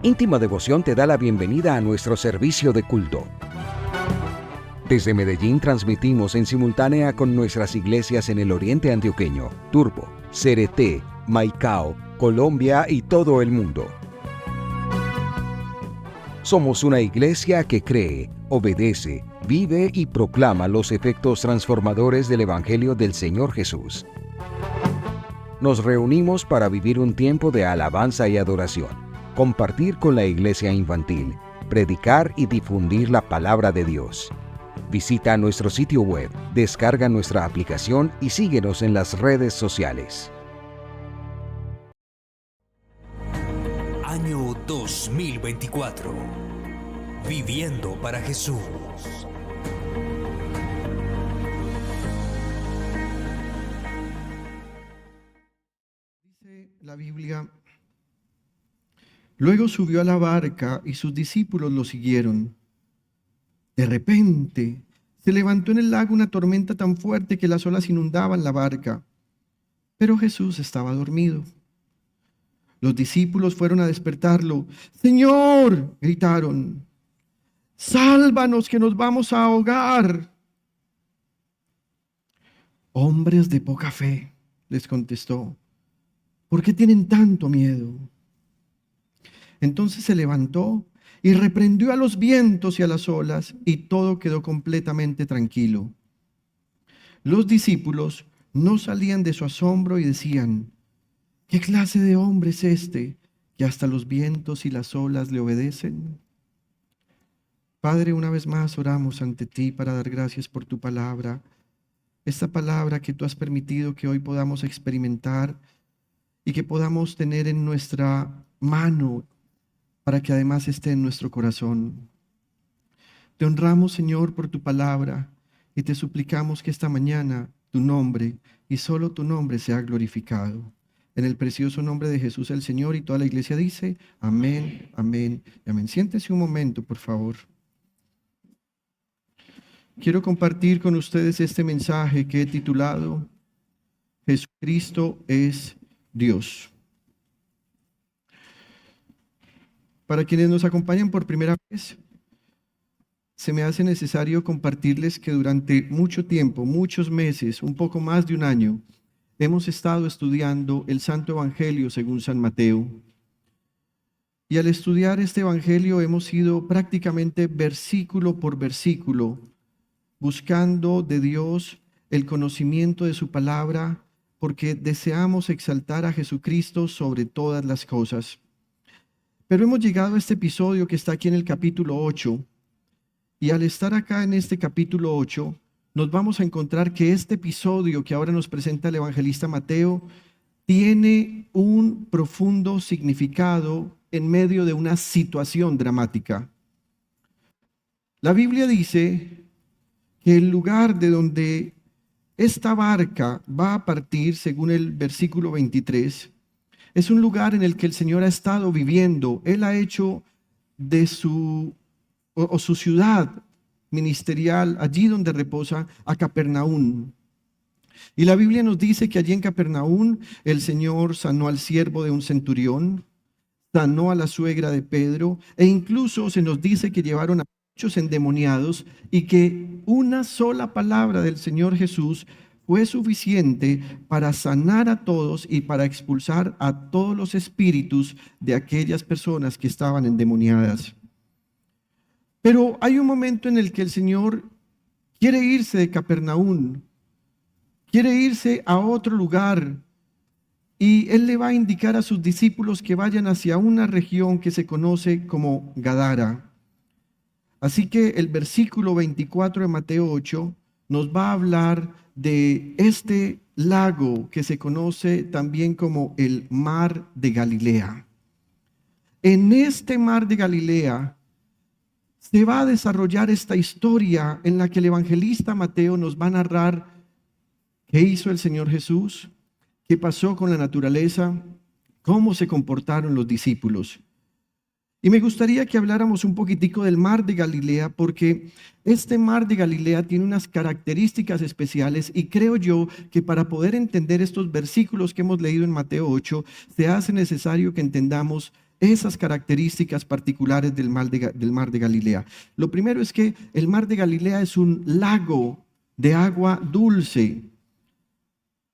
Íntima Devoción te da la bienvenida a nuestro servicio de culto. Desde Medellín transmitimos en simultánea con nuestras iglesias en el Oriente Antioqueño, Turbo, Cereté, Maicao, Colombia y todo el mundo. Somos una iglesia que cree, obedece, vive y proclama los efectos transformadores del Evangelio del Señor Jesús. Nos reunimos para vivir un tiempo de alabanza y adoración, compartir con la iglesia infantil, predicar y difundir la palabra de Dios. Visita nuestro sitio web, descarga nuestra aplicación y síguenos en las redes sociales. Año 2024. Viviendo para Jesús. Dice la Biblia: luego subió a la barca y sus discípulos lo siguieron. De repente se levantó en el lago una tormenta tan fuerte que las olas inundaban la barca, pero Jesús estaba dormido. Los discípulos fueron a despertarlo. «¡Señor!», gritaron, «¡sálvanos, que nos vamos a ahogar!». «Hombres de poca fe», les contestó, «¿por qué tienen tanto miedo?». Entonces se levantó y reprendió a los vientos y a las olas, y todo quedó completamente tranquilo. Los discípulos no salían de su asombro y decían: «¿Qué clase de hombre es este, que hasta los vientos y las olas le obedecen?». Padre, una vez más oramos ante ti para dar gracias por tu palabra, esta palabra que tú has permitido que hoy podamos experimentar y que podamos tener en nuestra mano, para que además esté en nuestro corazón. Te honramos, Señor, por tu palabra, y te suplicamos que esta mañana tu nombre y solo tu nombre sea glorificado. En el precioso nombre de Jesús el Señor, y toda la iglesia dice: amén, amén y amén. Siéntese un momento, por favor. Quiero compartir con ustedes este mensaje que he titulado Jesucristo es Dios. Para quienes nos acompañan por primera vez, se me hace necesario compartirles que durante mucho tiempo, muchos meses, un poco más de un año, hemos estado estudiando el Santo Evangelio según San Mateo. Y al estudiar este Evangelio hemos ido prácticamente versículo por versículo, buscando de Dios el conocimiento de su palabra, porque deseamos exaltar a Jesucristo sobre todas las cosas. Pero hemos llegado a este episodio que está aquí en el capítulo 8, y al estar acá en este capítulo 8, nos vamos a encontrar que este episodio que ahora nos presenta el evangelista Mateo tiene un profundo significado en medio de una situación dramática. La Biblia dice que el lugar de donde esta barca va a partir, según el versículo 23, es un lugar en el que el Señor ha estado viviendo. Él ha hecho de su ciudad ministerial, allí donde reposa, a Capernaum. Y la Biblia nos dice que allí en Capernaum el Señor sanó al siervo de un centurión, sanó a la suegra de Pedro, e incluso se nos dice que llevaron a muchos endemoniados, y que una sola palabra del Señor Jesús fue suficiente para sanar a todos y para expulsar a todos los espíritus de aquellas personas que estaban endemoniadas. Pero hay un momento en el que el Señor quiere irse de Capernaum, quiere irse a otro lugar, y Él le va a indicar a sus discípulos que vayan hacia una región que se conoce como Gadara. Así que el versículo 24 de Mateo 8 nos va a hablar de este lago que se conoce también como el Mar de Galilea. En este Mar de Galilea se va a desarrollar esta historia en la que el evangelista Mateo nos va a narrar qué hizo el Señor Jesús, qué pasó con la naturaleza, cómo se comportaron los discípulos. Y me gustaría que habláramos un poquitico del Mar de Galilea, porque este Mar de Galilea tiene unas características especiales, y creo yo que para poder entender estos versículos que hemos leído en Mateo 8, se hace necesario que entendamos esas características particulares del mar de Galilea. Lo primero es que el mar de Galilea es un lago de agua dulce.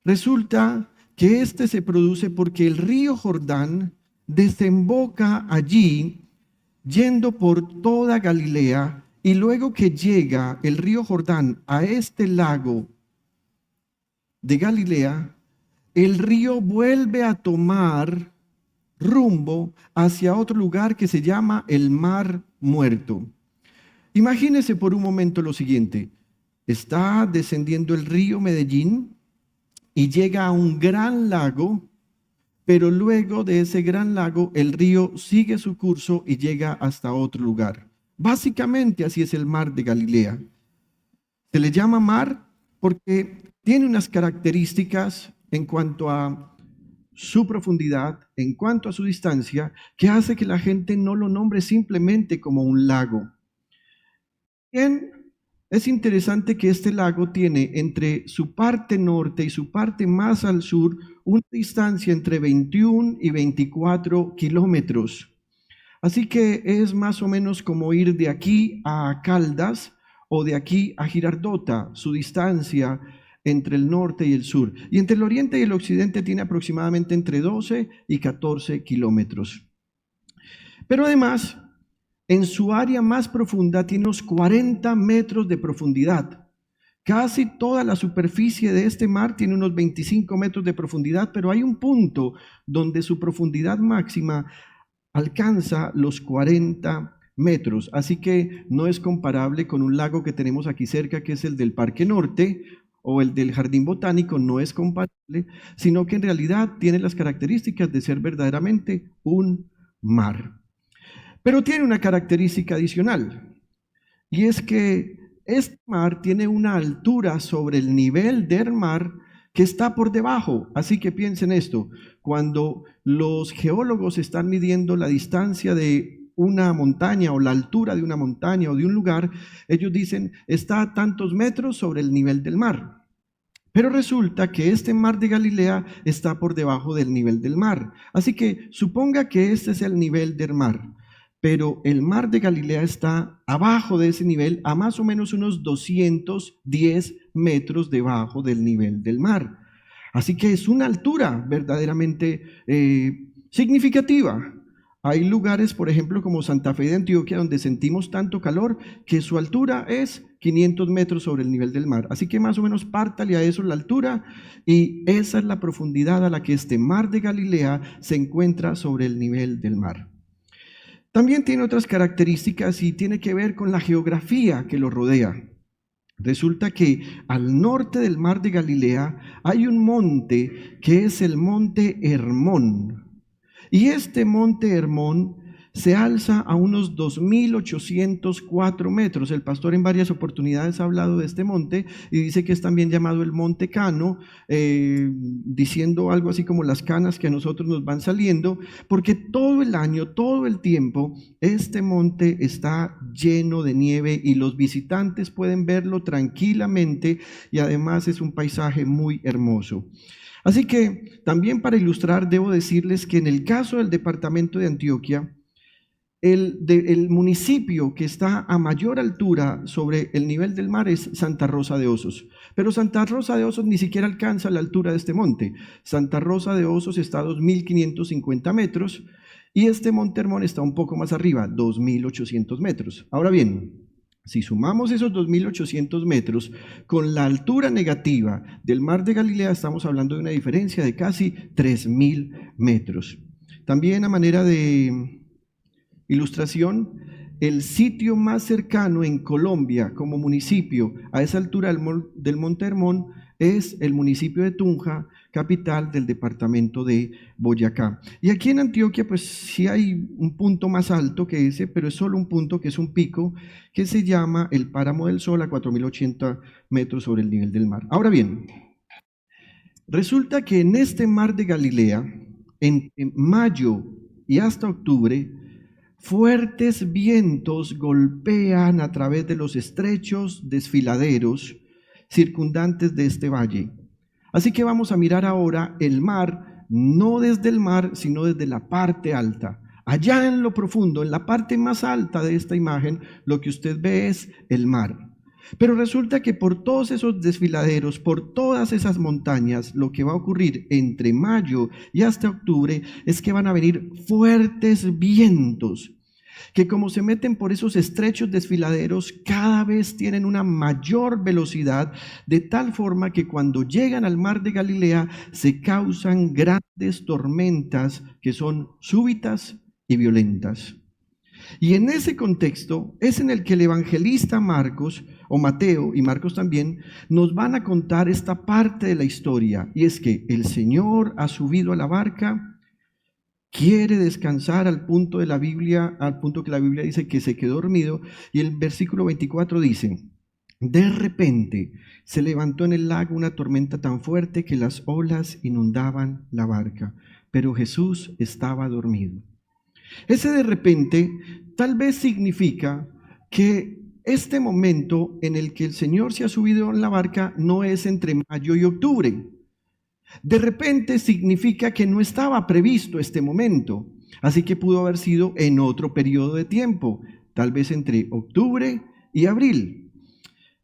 Resulta que este se produce porque el río Jordán desemboca allí, yendo por toda Galilea, y luego que llega el río Jordán a este lago de Galilea, el río vuelve a tomar rumbo hacia otro lugar que se llama el Mar Muerto. Imagínese por un momento lo siguiente: está descendiendo el río Medellín y llega a un gran lago, pero luego de ese gran lago el río sigue su curso y llega hasta otro lugar. Básicamente así es el mar de Galilea. Se le llama mar porque tiene unas características en cuanto a su profundidad, en cuanto a su distancia, que hace que la gente no lo nombre simplemente como un lago. Bien, es interesante que este lago tiene entre su parte norte y su parte más al sur una distancia entre 21 y 24 kilómetros. Así que es más o menos como ir de aquí a Caldas o de aquí a Girardota, su distancia entre el norte y el sur. Y entre el oriente y el occidente tiene aproximadamente entre 12 y 14 kilómetros. Pero además, en su área más profunda tiene unos 40 metros de profundidad. Casi toda la superficie de este mar tiene unos 25 metros de profundidad, pero hay un punto donde su profundidad máxima alcanza los 40 metros. Así que no es comparable con un lago que tenemos aquí cerca, que es el del Parque Norte o el del Jardín Botánico. No es comparable, sino que en realidad tiene las características de ser verdaderamente un mar. Pero tiene una característica adicional, y es que este mar tiene una altura sobre el nivel del mar que está por debajo. Así que piensen esto: cuando los geólogos están midiendo la distancia de una montaña o la altura de una montaña o de un lugar, ellos dicen está a tantos metros sobre el nivel del mar. Pero resulta que este mar de Galilea está por debajo del nivel del mar. Así que suponga que este es el nivel del mar, pero el mar de Galilea está abajo de ese nivel, a más o menos unos 210 metros debajo del nivel del mar. Así que es una altura verdaderamente significativa. Hay lugares, por ejemplo, como Santa Fe de Antioquia, donde sentimos tanto calor que su altura es 500 metros sobre el nivel del mar. Así que más o menos pártale a eso la altura, y esa es la profundidad a la que este mar de Galilea se encuentra sobre el nivel del mar. También tiene otras características y tiene que ver con la geografía que lo rodea. Resulta que al norte del mar de Galilea hay un monte que es el monte Hermón. Y este monte Hermón se alza a unos 2.804 metros. El pastor en varias oportunidades ha hablado de este monte y dice que es también llamado el Monte Cano, diciendo algo así como las canas que a nosotros nos van saliendo, porque todo el año, todo el tiempo, este monte está lleno de nieve y los visitantes pueden verlo tranquilamente, y además es un paisaje muy hermoso. Así que también, para ilustrar, debo decirles que en el caso del departamento de Antioquia, el municipio que está a mayor altura sobre el nivel del mar es Santa Rosa de Osos. Pero Santa Rosa de Osos ni siquiera alcanza la altura de este monte. Santa Rosa de Osos está a 2.550 metros y este monte Hermón está un poco más arriba, 2.800 metros. Ahora bien, si sumamos esos 2.800 metros con la altura negativa del mar de Galilea, estamos hablando de una diferencia de casi 3.000 metros. También, a manera de ilustración, el sitio más cercano en Colombia como municipio a esa altura del Monte Hermón es el municipio de Tunja, capital del departamento de Boyacá. Y aquí en Antioquia pues sí hay un punto más alto que ese, pero es solo un punto, que es un pico, que se llama el Páramo del Sol, a 4.080 metros sobre el nivel del mar. Ahora bien, resulta que en este mar de Galilea, en mayo y hasta octubre, fuertes vientos golpean a través de los estrechos desfiladeros circundantes de este valle. Así que vamos a mirar ahora el mar, no desde el mar, sino desde la parte alta. Allá en lo profundo, en la parte más alta de esta imagen, lo que usted ve es el mar. Pero resulta que por todos esos desfiladeros, por todas esas montañas, lo que va a ocurrir entre mayo y hasta octubre es que van a venir fuertes vientos, que como se meten por esos estrechos desfiladeros, cada vez tienen una mayor velocidad, de tal forma que cuando llegan al mar de Galilea se causan grandes tormentas que son súbitas y violentas. Y en ese contexto es en el que el evangelista Marcos, o Mateo y Marcos también, nos van a contar esta parte de la historia, y es que el Señor ha subido a la barca, quiere descansar al punto que la Biblia dice que se quedó dormido, y el versículo 24 dice: de repente se levantó en el lago una tormenta tan fuerte que las olas inundaban la barca, pero Jesús estaba dormido. Ese de repente tal vez significa que este momento en el que el Señor se ha subido en la barca no es entre mayo y octubre. De repente significa que no estaba previsto este momento, así que pudo haber sido en otro periodo de tiempo, tal vez entre octubre y abril.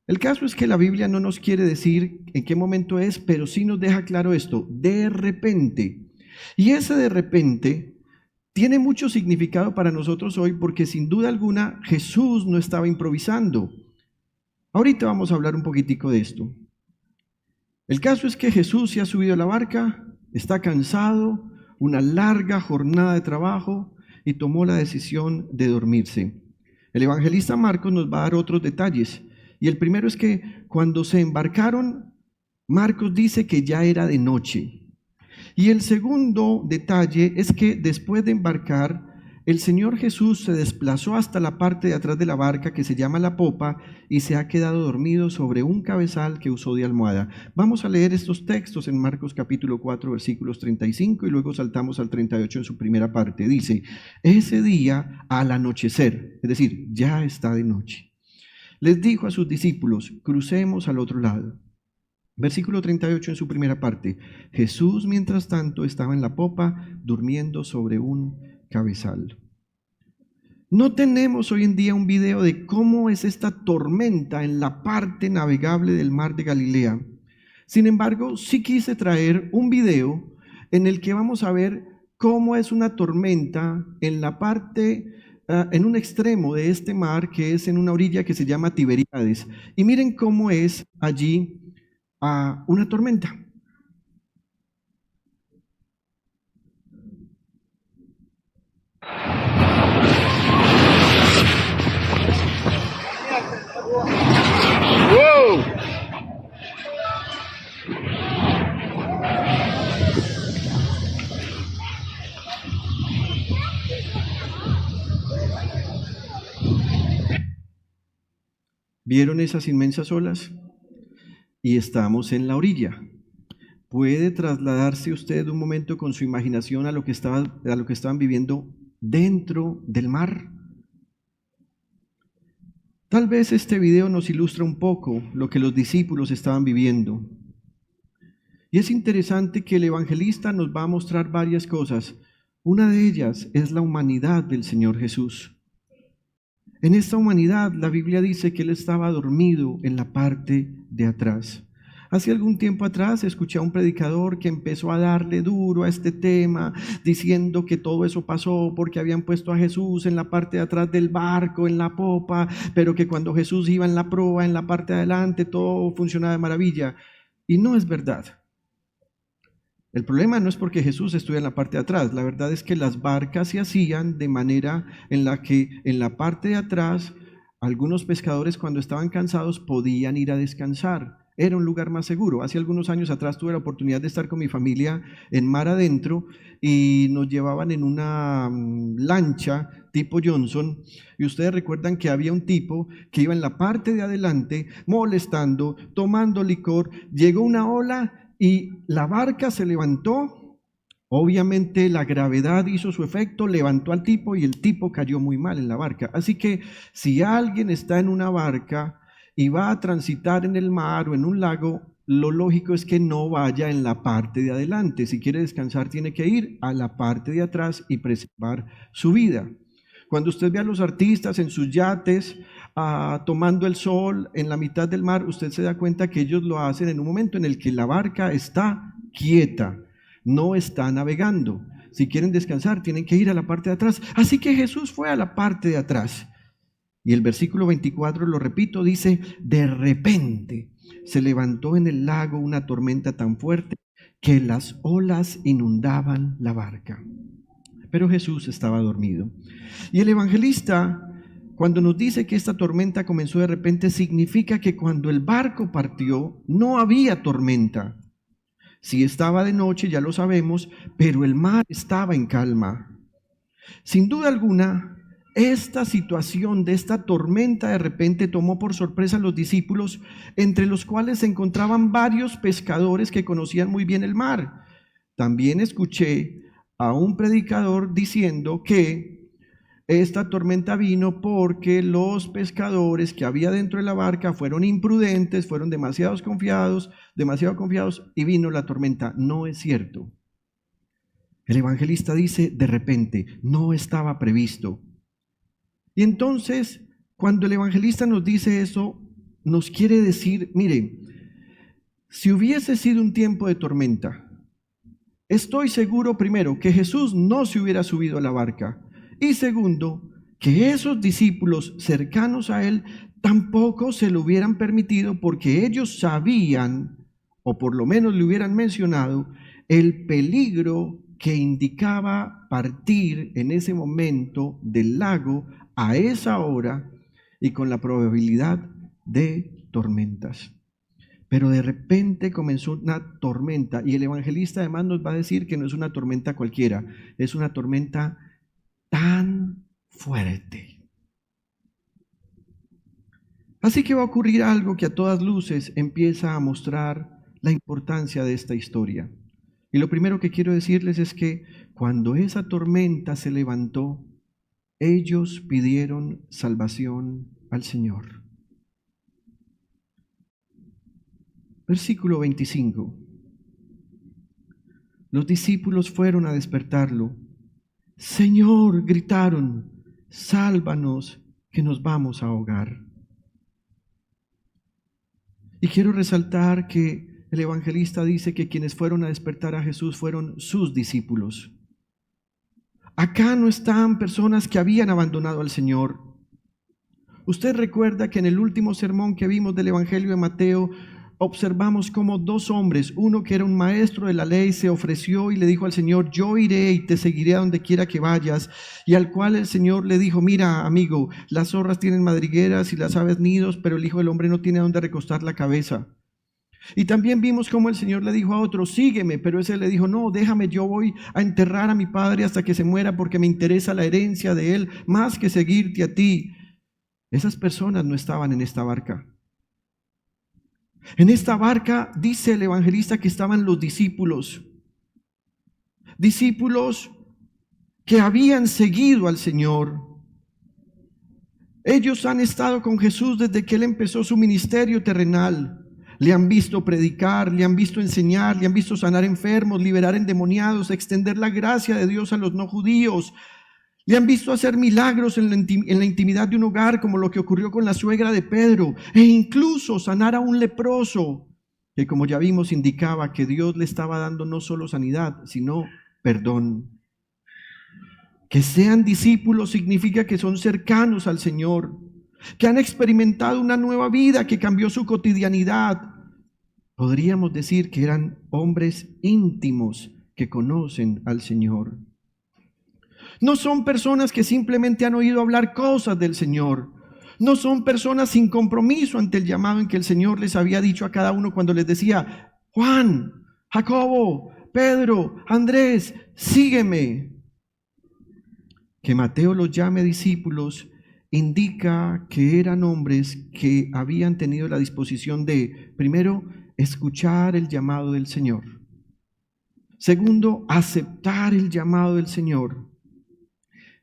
El caso es que la Biblia no nos quiere decir en qué momento es, pero sí nos deja claro esto: de repente. Y ese de repente tiene mucho significado para nosotros hoy, porque sin duda alguna Jesús no estaba improvisando. Ahorita vamos a hablar un poquitico de esto. El caso es que Jesús se ha subido a la barca, está cansado, una larga jornada de trabajo, y tomó la decisión de dormirse. El evangelista Marcos nos va a dar otros detalles, y el primero es que cuando se embarcaron, Marcos dice que ya era de noche. Y el segundo detalle es que después de embarcar, el Señor Jesús se desplazó hasta la parte de atrás de la barca, que se llama la popa, y se ha quedado dormido sobre un cabezal que usó de almohada. Vamos a leer estos textos en Marcos capítulo 4, versículos 35, y luego saltamos al 38 en su primera parte. Dice: ese día al anochecer, es decir, ya está de noche, les dijo a sus discípulos: crucemos al otro lado. Versículo 38 en su primera parte: Jesús, mientras tanto, estaba en la popa, durmiendo sobre un cabezal. No tenemos hoy en día un video de cómo es esta tormenta en la parte navegable del mar de Galilea. Sin embargo, sí quise traer un video en el que vamos a ver cómo es una tormenta en la parte, en un extremo de este mar, que es en una orilla que se llama Tiberíades. Y miren cómo es allí una tormenta. ¿Vieron esas inmensas olas? Y estamos en la orilla. ¿Puede trasladarse usted un momento con su imaginación a lo que estaban viviendo dentro del mar? Tal vez este video nos ilustra un poco lo que los discípulos estaban viviendo. Y es interesante que el evangelista nos va a mostrar varias cosas. Una de ellas es la humanidad del Señor Jesús. En esta humanidad, la Biblia dice que Él estaba dormido en la parte de atrás. Hace algún tiempo atrás escuché a un predicador que empezó a darle duro a este tema, diciendo que todo eso pasó porque habían puesto a Jesús en la parte de atrás del barco, en la popa, pero que cuando Jesús iba en la proa, en la parte de adelante, todo funcionaba de maravilla. Y no es verdad. El problema no es porque Jesús estuviera en la parte de atrás. La verdad es que las barcas se hacían de manera en la que en la parte de atrás algunos pescadores, cuando estaban cansados, podían ir a descansar. Era un lugar más seguro. Hace algunos años atrás tuve la oportunidad de estar con mi familia en mar adentro y nos llevaban en una lancha tipo Johnson, y ustedes recuerdan que había un tipo que iba en la parte de adelante molestando, tomando licor. Llegó una ola y la barca se levantó. Obviamente la gravedad hizo su efecto, levantó al tipo y el tipo cayó muy mal en la barca. Así que si alguien está en una barca y va a transitar en el mar o en un lago, lo lógico es que no vaya en la parte de adelante. Si quiere descansar, tiene que ir a la parte de atrás y preservar su vida. Cuando usted ve a los artistas en sus yates, tomando el sol en la mitad del mar, usted se da cuenta que ellos lo hacen en un momento en el que la barca está quieta, no está navegando. Si quieren descansar, tienen que ir a la parte de atrás. Así que Jesús fue a la parte de atrás. Y el versículo 24, lo repito, dice: de repente se levantó en el lago una tormenta tan fuerte que las olas inundaban la barca. Pero Jesús estaba dormido. Y el evangelista, cuando nos dice que esta tormenta comenzó de repente, significa que cuando el barco partió no había tormenta. Sí estaba de noche, ya lo sabemos, pero el mar estaba en calma. Sin duda alguna, esta situación de esta tormenta de repente tomó por sorpresa a los discípulos, entre los cuales se encontraban varios pescadores que conocían muy bien el mar. También escuché a un predicador diciendo que esta tormenta vino porque los pescadores que había dentro de la barca fueron imprudentes, fueron demasiado confiados y vino la tormenta. No es cierto. El evangelista dice de repente, no estaba previsto. Y entonces, cuando el evangelista nos dice eso, nos quiere decir, mire, si hubiese sido un tiempo de tormenta, estoy seguro, primero, que Jesús no se hubiera subido a la barca. Y segundo, que esos discípulos cercanos a él tampoco se lo hubieran permitido, porque ellos sabían, o por lo menos le hubieran mencionado, el peligro que indicaba partir en ese momento del lago a esa hora y con la probabilidad de tormentas. Pero de repente comenzó una tormenta, y el evangelista además nos va a decir que no es una tormenta cualquiera, es una tormenta tan fuerte. Así que va a ocurrir algo que a todas luces empieza a mostrar la importancia de esta historia. Y lo primero que quiero decirles es que cuando esa tormenta se levantó, ellos pidieron salvación al Señor. Versículo 25. Los discípulos fueron a despertarlo. Señor, gritaron, sálvanos, que nos vamos a ahogar. Y quiero resaltar que el evangelista dice que quienes fueron a despertar a Jesús fueron sus discípulos. Acá no están personas que habían abandonado al Señor. Usted recuerda que en el último sermón que vimos del Evangelio de Mateo, observamos cómo dos hombres, uno que era un maestro de la ley, se ofreció y le dijo al Señor, yo iré y te seguiré a donde quiera que vayas, y al cual el Señor le dijo, mira amigo, las zorras tienen madrigueras y las aves nidos, pero el Hijo del Hombre no tiene a dónde recostar la cabeza. Y también vimos cómo el Señor le dijo a otro, sígueme, pero ese le dijo, no, déjame, yo voy a enterrar a mi padre hasta que se muera porque me interesa la herencia de él más que seguirte a ti. Esas personas no estaban en esta barca. En esta barca dice el evangelista que estaban los discípulos que habían seguido al Señor. Ellos han estado con Jesús desde que Él empezó su ministerio terrenal. Le han visto predicar, le han visto enseñar, le han visto sanar enfermos, liberar endemoniados, extender la gracia de Dios a los no judíos. Le han visto hacer milagros en la intimidad de un hogar, como lo que ocurrió con la suegra de Pedro, e incluso sanar a un leproso, que como ya vimos indicaba que Dios le estaba dando no solo sanidad, sino perdón. Que sean discípulos significa que son cercanos al Señor, que han experimentado una nueva vida que cambió su cotidianidad. Podríamos decir que eran hombres íntimos que conocen al Señor. No son personas que simplemente han oído hablar cosas del Señor. No son personas sin compromiso ante el llamado en que el Señor les había dicho a cada uno cuando les decía, Juan, Jacobo, Pedro, Andrés, sígueme. Que Mateo los llame discípulos indica que eran hombres que habían tenido la disposición de, primero, escuchar el llamado del Señor. Segundo, aceptar el llamado del Señor.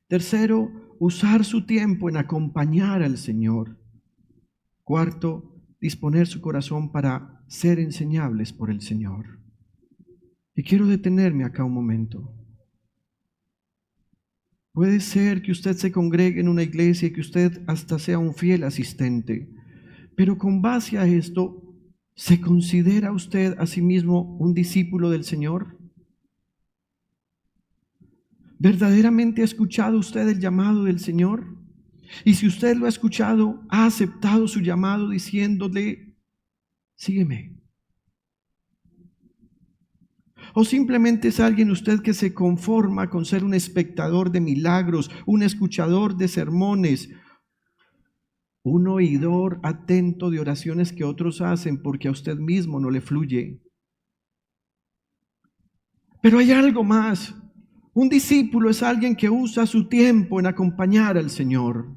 Tercero, usar su tiempo en acompañar al Señor. Cuarto, disponer su corazón para ser enseñables por el Señor. Y quiero detenerme acá un momento. Puede ser que usted se congregue en una iglesia y que usted hasta sea un fiel asistente, pero con base a esto, ¿se considera usted a sí mismo un discípulo del Señor? ¿Verdaderamente ha escuchado usted el llamado del Señor? Y si usted lo ha escuchado, ¿ha aceptado su llamado diciéndole, sígueme? ¿O simplemente es alguien usted que se conforma con ser un espectador de milagros, un escuchador de sermones, un oidor atento de oraciones que otros hacen porque a usted mismo no le fluye? Pero hay algo más. Un discípulo es alguien que usa su tiempo en acompañar al Señor.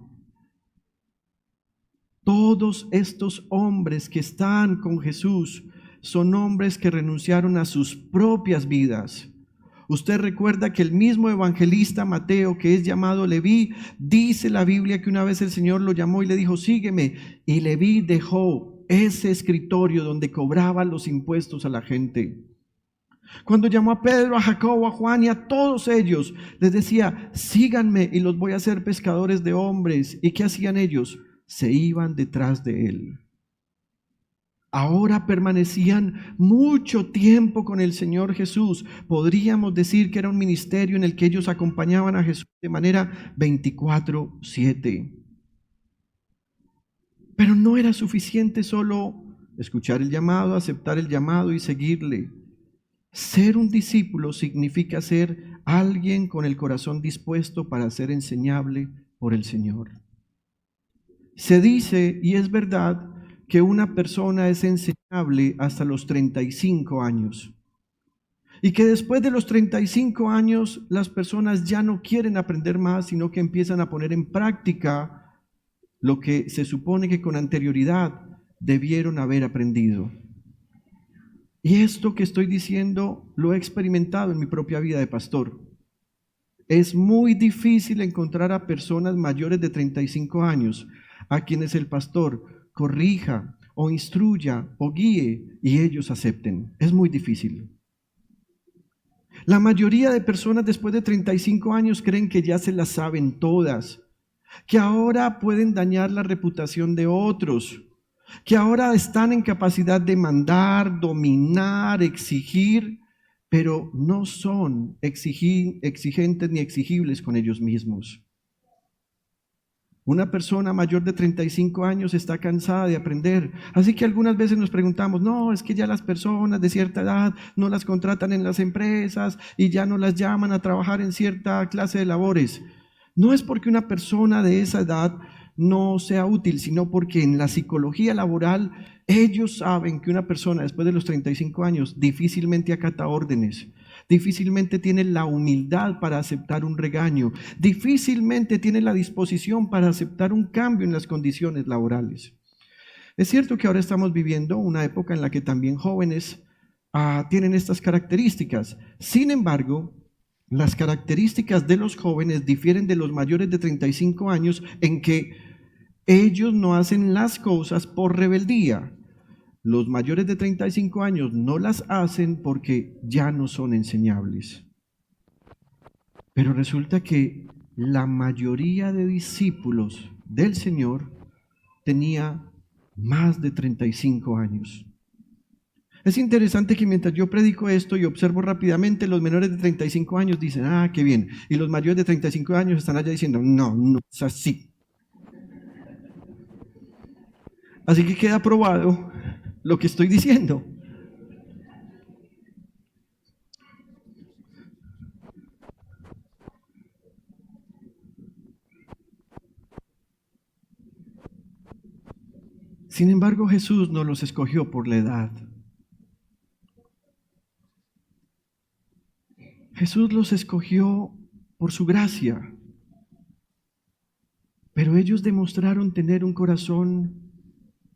Todos estos hombres que están con Jesús son hombres que renunciaron a sus propias vidas. Usted recuerda que el mismo evangelista Mateo, que es llamado Leví, dice la Biblia que una vez el Señor lo llamó y le dijo, sígueme. Y Leví dejó ese escritorio donde cobraba los impuestos a la gente. Cuando llamó a Pedro, a Jacobo, a Juan y a todos ellos, les decía, síganme y los voy a hacer pescadores de hombres. ¿Y qué hacían ellos? Se iban detrás de él. Ahora permanecían mucho tiempo con el Señor Jesús. Podríamos decir que era un ministerio en el que ellos acompañaban a Jesús de manera 24/7. Pero no era suficiente solo escuchar el llamado, aceptar el llamado y seguirle. Ser un discípulo significa ser alguien con el corazón dispuesto para ser enseñable por el Señor. Se dice, y es verdad, que una persona es enseñable hasta los 35 años. Y que después de los 35 años las personas ya no quieren aprender más, sino que empiezan a poner en práctica lo que se supone que con anterioridad debieron haber aprendido. Y esto que estoy diciendo lo he experimentado en mi propia vida de pastor. Es muy difícil encontrar a personas mayores de 35 años a quienes el pastor corrija o instruya o guíe y ellos acepten. Es muy difícil. La mayoría de personas después de 35 años creen que ya se las saben todas, que ahora pueden dañar la reputación de otros, que ahora están en capacidad de mandar, dominar, exigir, pero no son exigentes ni exigibles con ellos mismos. Una persona mayor de 35 años está cansada de aprender, así que algunas veces nos preguntamos, no, es que ya las personas de cierta edad no las contratan en las empresas y ya no las llaman a trabajar en cierta clase de labores. No es porque una persona de esa edad no sea útil, sino porque en la psicología laboral ellos saben que una persona después de los 35 años difícilmente acata órdenes, difícilmente tiene la humildad para aceptar un regaño, difícilmente tiene la disposición para aceptar un cambio en las condiciones laborales. Es cierto que ahora estamos viviendo una época en la que también jóvenes tienen estas características. Sin embargo, las características de los jóvenes difieren de los mayores de 35 años en que ellos no hacen las cosas por rebeldía. Los mayores de 35 años no las hacen porque ya no son enseñables. Pero resulta que la mayoría de discípulos del Señor tenía más de 35 años. Es interesante que mientras yo predico esto y observo rápidamente, los menores de 35 años dicen, qué bien. Y los mayores de 35 años están allá diciendo, no es así. Así que queda probado lo que estoy diciendo. Sin embargo, Jesús no los escogió por la edad. Jesús los escogió por su gracia. Pero ellos demostraron tener un corazón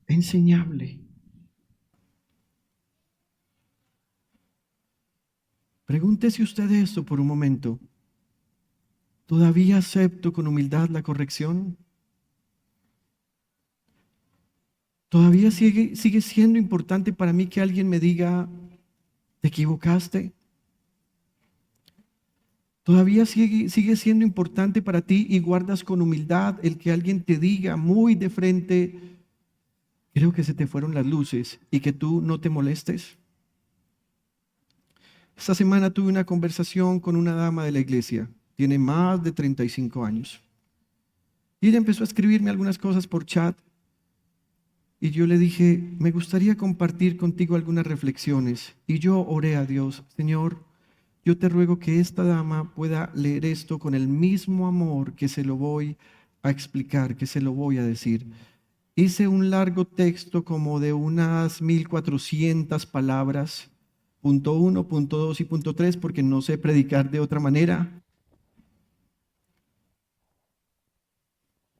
enseñable. Pregúntese usted esto por un momento. ¿Todavía acepto con humildad la corrección? Todavía sigue siendo importante para mí que alguien me diga, ¿te equivocaste? Todavía sigue siendo importante para ti y guardas con humildad el que alguien te diga muy de frente, creo que se te fueron las luces, y que tú no te molestes. Esta semana tuve una conversación con una dama de la iglesia, tiene más de 35 años. Y ella empezó a escribirme algunas cosas por chat. Y yo le dije, me gustaría compartir contigo algunas reflexiones. Y yo oré a Dios, Señor, yo te ruego que esta dama pueda leer esto con el mismo amor que se lo voy a explicar, que se lo voy a decir. Hice un largo texto como de unas 1400 palabras, punto 1, punto 2 y punto 3, porque no sé predicar de otra manera.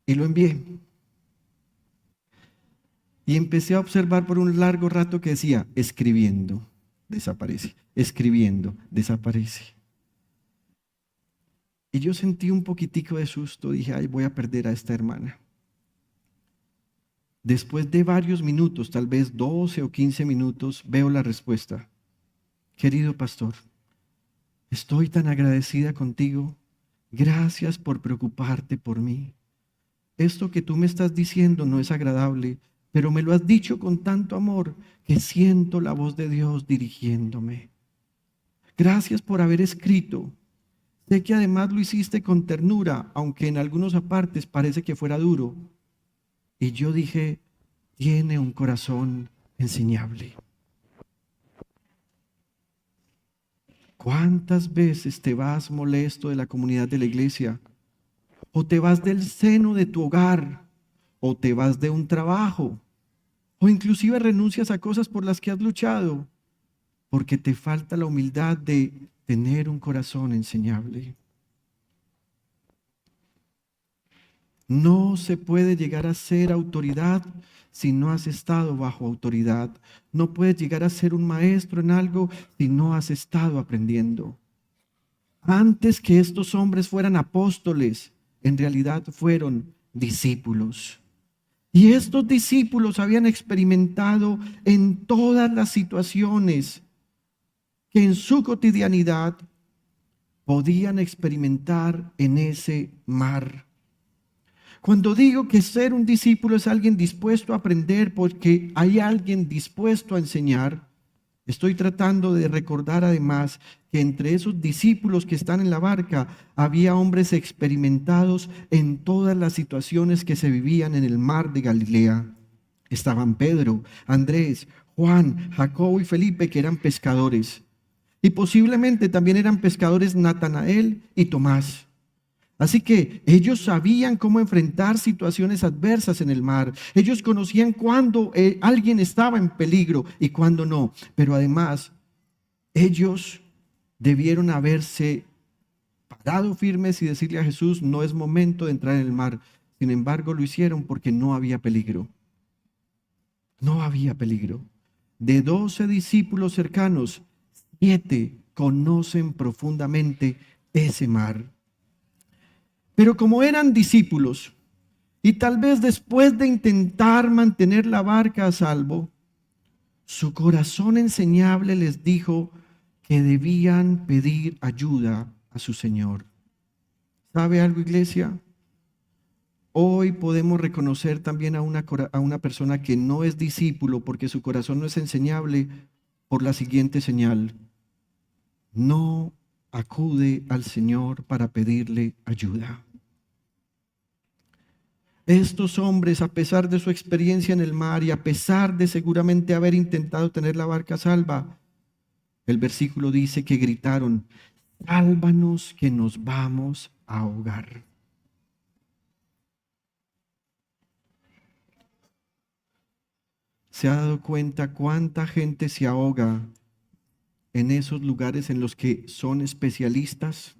Y lo envié. Y empecé a observar por un largo rato que decía, escribiendo, desaparece, escribiendo, desaparece. Y yo sentí un poquitico de susto, dije, ay, voy a perder a esta hermana. Después de varios minutos, tal vez 12 o 15 minutos, veo la respuesta. Querido pastor, estoy tan agradecida contigo. Gracias por preocuparte por mí. Esto que tú me estás diciendo no es agradable, pero me lo has dicho con tanto amor que siento la voz de Dios dirigiéndome. Gracias por haber escrito. Sé que además lo hiciste con ternura, aunque en algunos apartes parece que fuera duro. Y yo dije, tiene un corazón enseñable. ¿Cuántas veces te vas molesto de la comunidad de la iglesia? O te vas del seno de tu hogar, o te vas de un trabajo, o inclusive renuncias a cosas por las que has luchado, porque te falta la humildad de tener un corazón enseñable. No se puede llegar a ser autoridad si no has estado bajo autoridad. No puedes llegar a ser un maestro en algo si no has estado aprendiendo. Antes que estos hombres fueran apóstoles, en realidad fueron discípulos. Y estos discípulos habían experimentado en todas las situaciones que en su cotidianidad podían experimentar en ese mar. Cuando digo que ser un discípulo es alguien dispuesto a aprender porque hay alguien dispuesto a enseñar, estoy tratando de recordar además que entre esos discípulos que están en la barca había hombres experimentados en todas las situaciones que se vivían en el mar de Galilea. Estaban Pedro, Andrés, Juan, Jacobo y Felipe, que eran pescadores. Y posiblemente también eran pescadores Natanael y Tomás. Así que ellos sabían cómo enfrentar situaciones adversas en el mar. Ellos conocían cuándo alguien estaba en peligro y cuándo no. Pero además, ellos debieron haberse parado firmes y decirle a Jesús, no es momento de entrar en el mar. Sin embargo, lo hicieron porque no había peligro. No había peligro. De 12 discípulos cercanos, 7 conocen profundamente ese mar. Pero como eran discípulos, y tal vez después de intentar mantener la barca a salvo, su corazón enseñable les dijo que debían pedir ayuda a su Señor. ¿Sabe algo, iglesia? Hoy podemos reconocer también a una persona que no es discípulo porque su corazón no es enseñable por la siguiente señal. No acude al Señor para pedirle ayuda. Estos hombres, a pesar de su experiencia en el mar y a pesar de seguramente haber intentado tener la barca salva, el versículo dice que gritaron, sálvanos que nos vamos a ahogar. ¿Se ha dado cuenta cuánta gente se ahoga en esos lugares en los que son especialistas?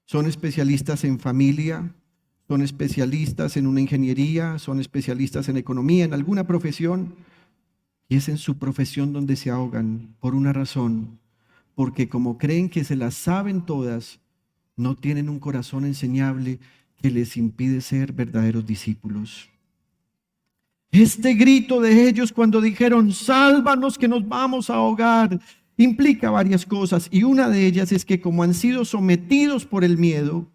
Son especialistas en familia, son especialistas en una ingeniería, son especialistas en economía, en alguna profesión. Y es en su profesión donde se ahogan por una razón, porque como creen que se las saben todas, no tienen un corazón enseñable que les impide ser verdaderos discípulos. Este grito de ellos cuando dijeron, sálvanos que nos vamos a ahogar, implica varias cosas. Y una de ellas es que como han sido sometidos por el miedo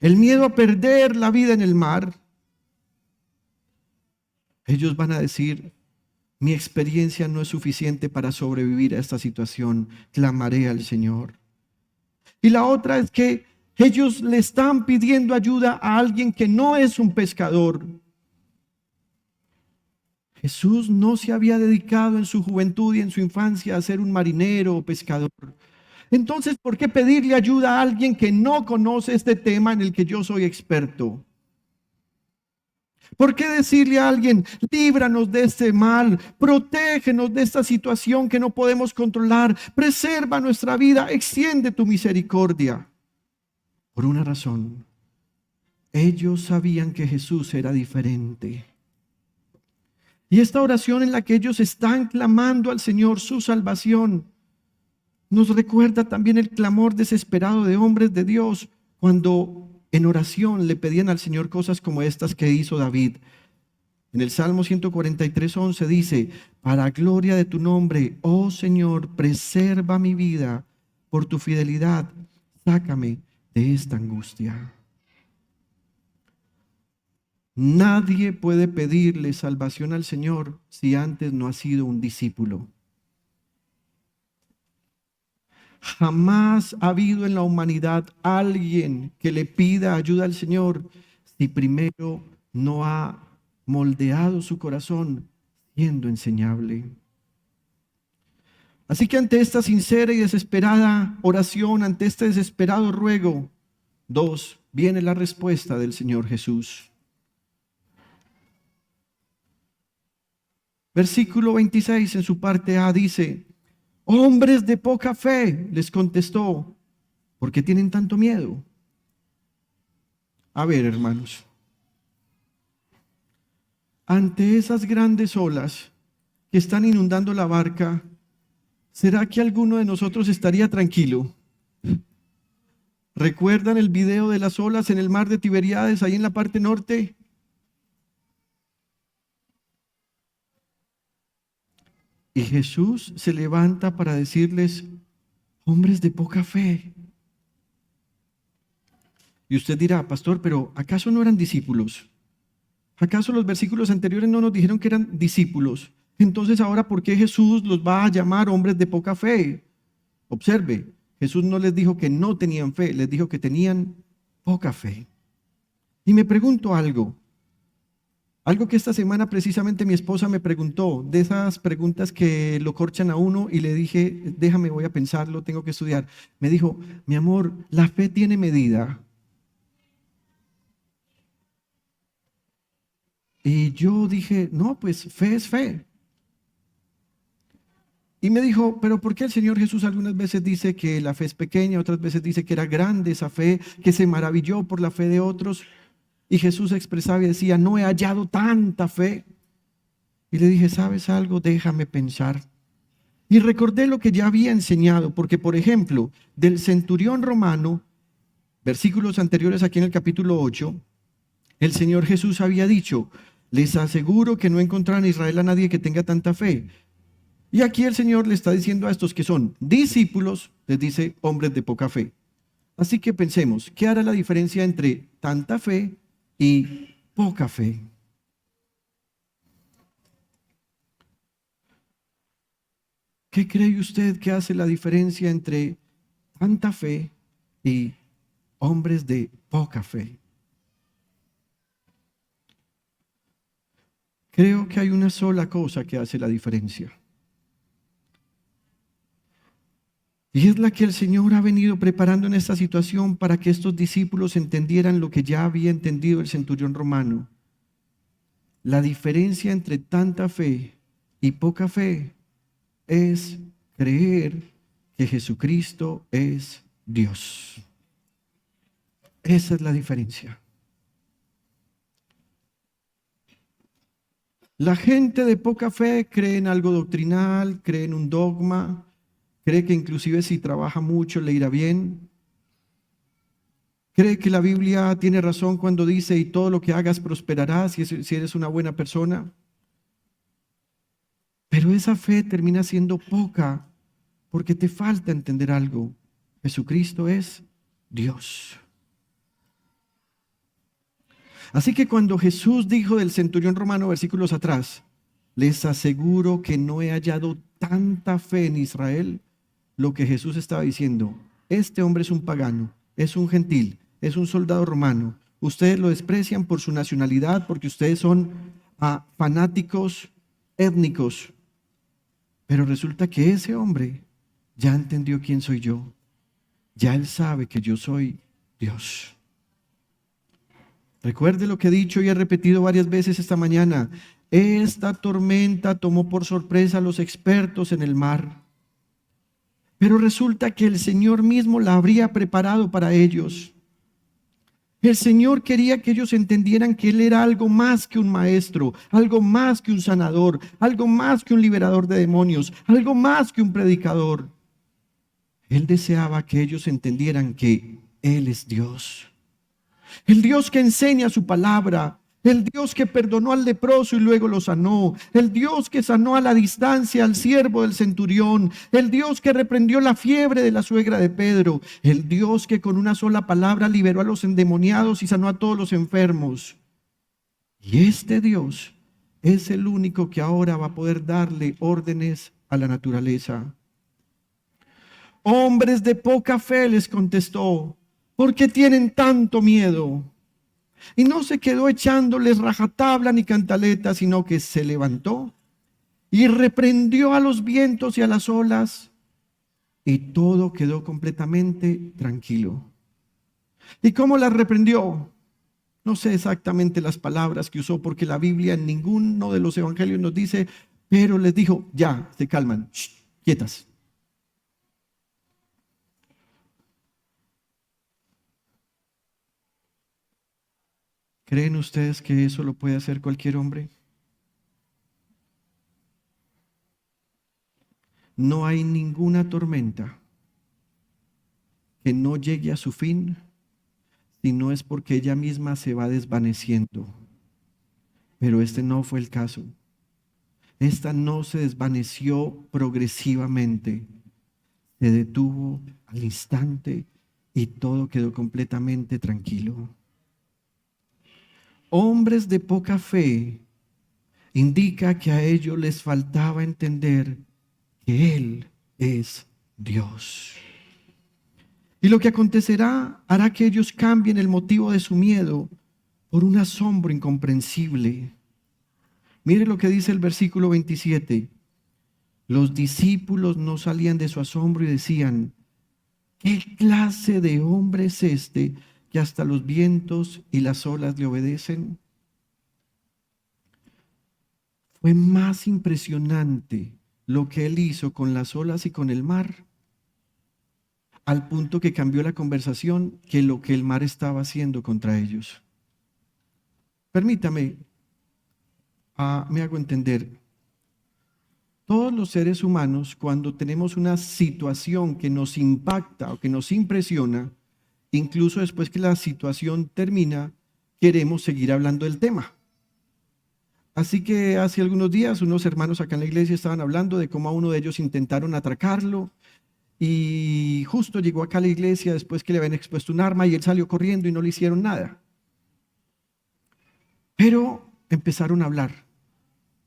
a perder la vida en el mar, ellos van a decir, mi experiencia no es suficiente para sobrevivir a esta situación, clamaré al Señor. Y la otra es que ellos le están pidiendo ayuda a alguien que no es un pescador. Jesús no se había dedicado en su juventud y en su infancia a ser un marinero o pescador. Entonces, ¿por qué pedirle ayuda a alguien que no conoce este tema en el que yo soy experto? ¿Por qué decirle a alguien, líbranos de este mal, protégenos de esta situación que no podemos controlar, preserva nuestra vida, extiende tu misericordia? Por una razón, ellos sabían que Jesús era diferente. Y esta oración en la que ellos están clamando al Señor su salvación, nos recuerda también el clamor desesperado de hombres de Dios cuando en oración le pedían al Señor cosas como estas que hizo David. En el Salmo 143:11 dice, para gloria de tu nombre, oh Señor, preserva mi vida, por tu fidelidad, sácame de esta angustia. Nadie puede pedirle salvación al Señor si antes no ha sido un discípulo. Jamás ha habido en la humanidad alguien que le pida ayuda al Señor si primero no ha moldeado su corazón siendo enseñable. Así que ante esta sincera y desesperada oración, ante este desesperado ruego, viene la respuesta del Señor Jesús. Versículo 26 en su parte A dice, hombres de poca fe, les contestó, ¿por qué tienen tanto miedo? A ver, hermanos, ante esas grandes olas que están inundando la barca, ¿será que alguno de nosotros estaría tranquilo? ¿Recuerdan el video de las olas en el mar de Tiberíades, ahí en la parte norte? Y Jesús se levanta para decirles, hombres de poca fe. Y usted dirá, pastor, pero ¿acaso no eran discípulos? ¿Acaso los versículos anteriores no nos dijeron que eran discípulos? Entonces ahora, ¿por qué Jesús los va a llamar hombres de poca fe? Observe, Jesús no les dijo que no tenían fe, les dijo que tenían poca fe. Y me pregunto algo que esta semana precisamente mi esposa me preguntó, de esas preguntas que lo corchan a uno, y le dije, déjame, voy a pensarlo, tengo que estudiar. Me dijo, mi amor, ¿la fe tiene medida? Y yo dije, no, pues fe es fe. Y me dijo, pero ¿por qué el Señor Jesús algunas veces dice que la fe es pequeña, otras veces dice que era grande esa fe, que se maravilló por la fe de otros? Y Jesús expresaba y decía, no he hallado tanta fe. Y le dije, ¿sabes algo? Déjame pensar. Y recordé lo que ya había enseñado, porque por ejemplo, del centurión romano, versículos anteriores aquí en el capítulo 8, el Señor Jesús había dicho, les aseguro que no encontrarán en Israel a nadie que tenga tanta fe. Y aquí el Señor le está diciendo a estos que son discípulos, les dice hombres de poca fe. Así que pensemos, ¿qué hará la diferencia entre tanta fe y poca fe? ¿Qué cree usted que hace la diferencia entre tanta fe y hombres de poca fe? Creo que hay una sola cosa que hace la diferencia. Y es la que el Señor ha venido preparando en esta situación para que estos discípulos entendieran lo que ya había entendido el centurión romano. La diferencia entre tanta fe y poca fe es creer que Jesucristo es Dios. Esa es la diferencia. La gente de poca fe cree en algo doctrinal, cree en un dogma, cree que inclusive si trabaja mucho le irá bien. ¿Cree que la Biblia tiene razón cuando dice y todo lo que hagas prosperará si eres una buena persona? Pero esa fe termina siendo poca porque te falta entender algo. Jesucristo es Dios. Así que cuando Jesús dijo del centurión romano versículos atrás, les aseguro que no he hallado tanta fe en Israel, lo que Jesús estaba diciendo, este hombre es un pagano, es un gentil, es un soldado romano. Ustedes lo desprecian por su nacionalidad, porque ustedes son fanáticos étnicos. Pero resulta que ese hombre ya entendió quién soy yo. Ya él sabe que yo soy Dios. Recuerde lo que he dicho y he repetido varias veces esta mañana. Esta tormenta tomó por sorpresa a los expertos en el mar. Pero resulta que el Señor mismo la habría preparado para ellos. El Señor quería que ellos entendieran que Él era algo más que un maestro, algo más que un sanador, algo más que un liberador de demonios, algo más que un predicador. Él deseaba que ellos entendieran que Él es Dios. El Dios que enseña su palabra, el Dios que perdonó al leproso y luego lo sanó, el Dios que sanó a la distancia al siervo del centurión, el Dios que reprendió la fiebre de la suegra de Pedro, el Dios que con una sola palabra liberó a los endemoniados y sanó a todos los enfermos. Y este Dios es el único que ahora va a poder darle órdenes a la naturaleza. Hombres de poca fe, les contestó, ¿por qué tienen tanto miedo? Y no se quedó echándoles rajatabla ni cantaleta, sino que se levantó y reprendió a los vientos y a las olas, y todo quedó completamente tranquilo. ¿Y cómo las reprendió? No sé exactamente las palabras que usó, porque la Biblia en ninguno de los evangelios nos dice, pero les dijo, ya, se calman, quietas. ¿Creen ustedes que eso lo puede hacer cualquier hombre? No hay ninguna tormenta que no llegue a su fin si no es porque ella misma se va desvaneciendo. Pero este no fue el caso. Esta no se desvaneció progresivamente. Se detuvo al instante y todo quedó completamente tranquilo. Hombres de poca fe indica que a ellos les faltaba entender que Él es Dios. Y lo que acontecerá hará que ellos cambien el motivo de su miedo por un asombro incomprensible. Mire lo que dice el versículo 27. Los discípulos no salían de su asombro y decían, ¿qué clase de hombre es este que hasta los vientos y las olas le obedecen? Fue más impresionante lo que él hizo con las olas y con el mar, al punto que cambió la conversación, que lo que el mar estaba haciendo contra ellos. Permítame, me hago entender. Todos los seres humanos, cuando tenemos una situación que nos impacta o que nos impresiona, incluso después que la situación termina, queremos seguir hablando del tema. Así que hace algunos días unos hermanos acá en la iglesia estaban hablando de cómo a uno de ellos intentaron atracarlo y justo llegó acá a la iglesia después que le habían expuesto un arma y él salió corriendo y no le hicieron nada. Pero empezaron a hablar.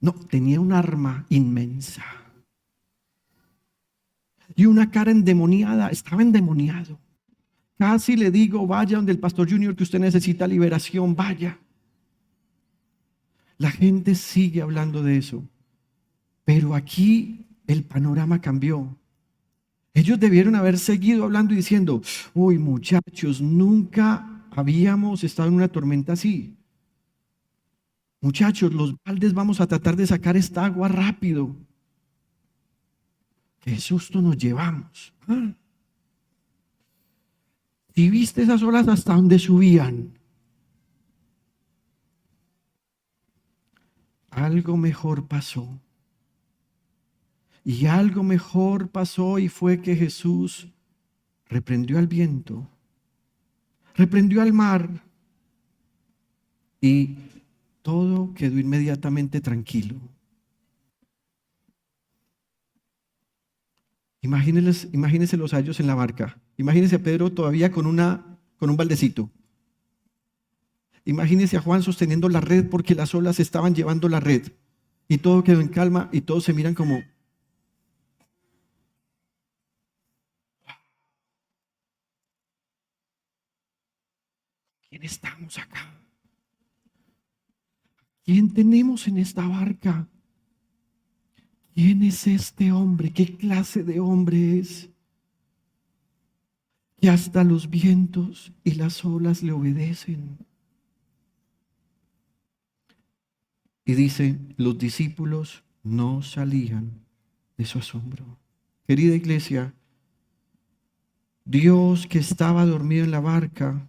No, tenía un arma inmensa y una cara endemoniada, estaba endemoniado. Casi le digo, vaya donde el pastor Junior, que usted necesita liberación, vaya. La gente sigue hablando de eso, pero aquí el panorama cambió. Ellos debieron haber seguido hablando y diciendo, uy muchachos, nunca habíamos estado en una tormenta así. Muchachos, los baldes, vamos a tratar de sacar esta agua rápido. Qué susto nos llevamos. Si viste esas olas hasta donde subían. Algo mejor pasó. Y algo mejor pasó y fue que Jesús reprendió al viento, reprendió al mar y todo quedó inmediatamente tranquilo. Imagínense los ayos en la barca. Imagínense a Pedro todavía con un baldecito. Imagínense a Juan sosteniendo la red porque las olas estaban llevando la red. Y todo quedó en calma y todos se miran como... ¿Quién estamos acá? ¿Quién tenemos en esta barca? ¿Quién es este hombre? ¿Qué clase de hombre es? Que hasta los vientos y las olas le obedecen. Y dice, los discípulos no salían de su asombro. Querida iglesia, Dios, que estaba dormido en la barca,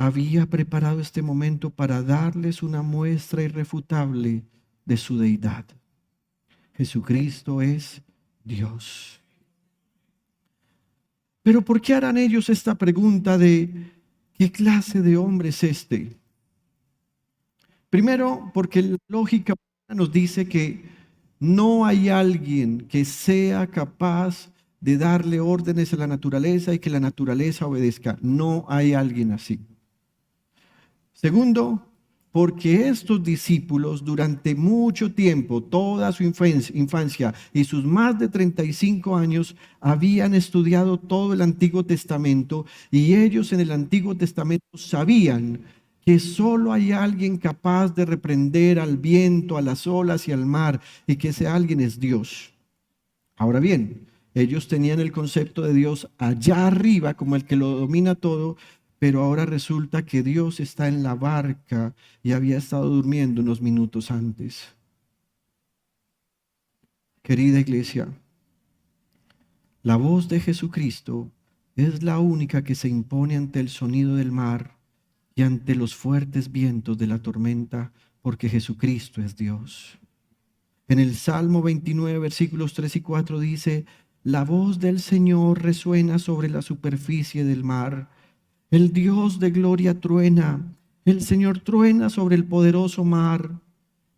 había preparado este momento para darles una muestra irrefutable de su deidad. Jesucristo es Dios. Pero ¿por qué harán ellos esta pregunta de qué clase de hombre es este? Primero, porque la lógica nos dice que no hay alguien que sea capaz de darle órdenes a la naturaleza y que la naturaleza obedezca. No hay alguien así. Segundo, porque estos discípulos durante mucho tiempo, toda su infancia y sus más de 35 años, habían estudiado todo el Antiguo Testamento y ellos en el Antiguo Testamento sabían que solo hay alguien capaz de reprender al viento, a las olas y al mar, y que ese alguien es Dios. Ahora bien, ellos tenían el concepto de Dios allá arriba como el que lo domina todo, pero ahora resulta que Dios está en la barca y había estado durmiendo unos minutos antes. Querida iglesia, la voz de Jesucristo es la única que se impone ante el sonido del mar y ante los fuertes vientos de la tormenta, porque Jesucristo es Dios. En el Salmo 29, versículos 3 y 4 dice, la voz del Señor resuena sobre la superficie del mar. El Dios de gloria truena, el Señor truena sobre el poderoso mar.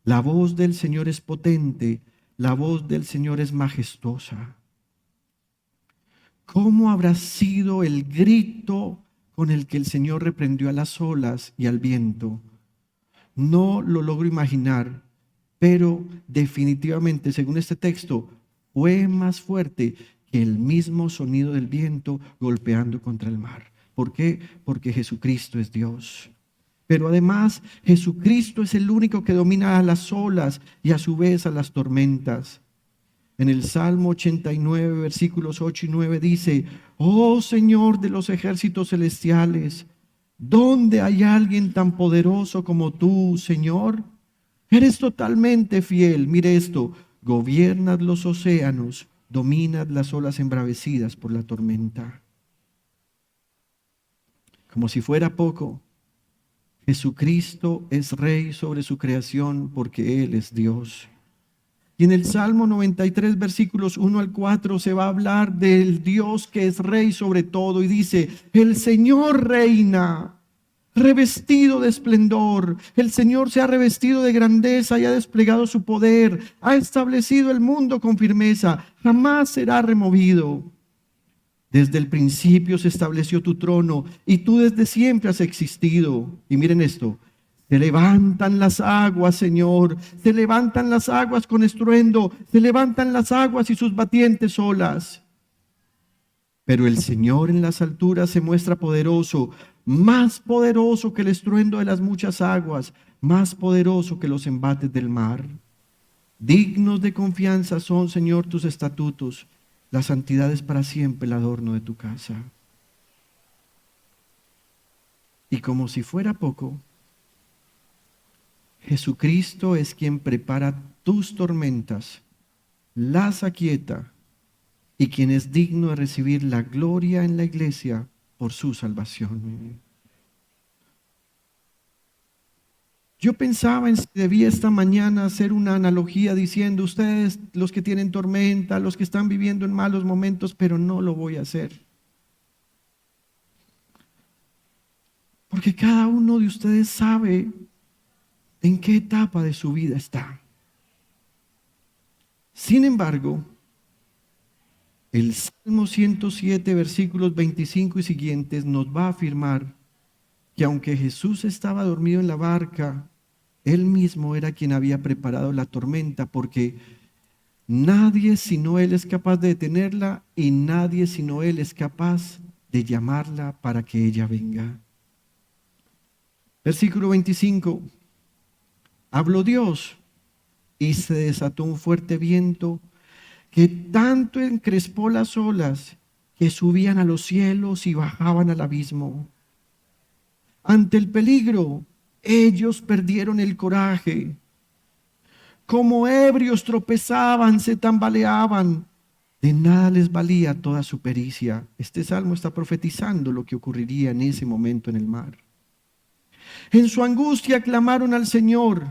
La voz del Señor es potente, la voz del Señor es majestuosa. ¿Cómo habrá sido el grito con el que el Señor reprendió a las olas y al viento? No lo logro imaginar, pero definitivamente, según este texto, fue más fuerte que el mismo sonido del viento golpeando contra el mar. ¿Por qué? Porque Jesucristo es Dios. Pero además, Jesucristo es el único que domina a las olas y a su vez a las tormentas. En el Salmo 89, versículos 8 y 9 dice, oh Señor de los ejércitos celestiales, ¿dónde hay alguien tan poderoso como tú, Señor? Eres totalmente fiel. Mire esto, gobiernas los océanos, dominas las olas embravecidas por la tormenta. Como si fuera poco, Jesucristo es Rey sobre su creación porque Él es Dios. Y en el Salmo 93, versículos 1 al 4, se va a hablar del Dios que es Rey sobre todo y dice, el Señor reina, revestido de esplendor. El Señor se ha revestido de grandeza y ha desplegado su poder. Ha establecido el mundo con firmeza, jamás será removido. Desde el principio se estableció tu trono y tú desde siempre has existido. Y miren esto. Se levantan las aguas, Señor, se levantan las aguas con estruendo, se levantan las aguas y sus batientes olas. Pero el Señor en las alturas se muestra poderoso, más poderoso que el estruendo de las muchas aguas, más poderoso que los embates del mar. Dignos de confianza son, Señor, tus estatutos, la santidad es para siempre el adorno de tu casa. Y como si fuera poco, Jesucristo es quien prepara tus tormentas, las aquieta y quien es digno de recibir la gloria en la iglesia por su salvación. Yo pensaba en si debía esta mañana hacer una analogía diciendo ustedes los que tienen tormenta, los que están viviendo en malos momentos, pero no lo voy a hacer. Porque cada uno de ustedes sabe en qué etapa de su vida está. Sin embargo, el Salmo 107, versículos 25 y siguientes nos va a afirmar que aunque Jesús estaba dormido en la barca, Él mismo era quien había preparado la tormenta, porque nadie sino Él es capaz de detenerla y nadie sino Él es capaz de llamarla para que ella venga. Versículo 25. Habló Dios y se desató un fuerte viento que tanto encrespó las olas que subían a los cielos y bajaban al abismo. Ante el peligro, ellos perdieron el coraje. Como ebrios tropezaban, se tambaleaban. De nada les valía toda su pericia. Este salmo está profetizando lo que ocurriría en ese momento en el mar. En su angustia clamaron al Señor.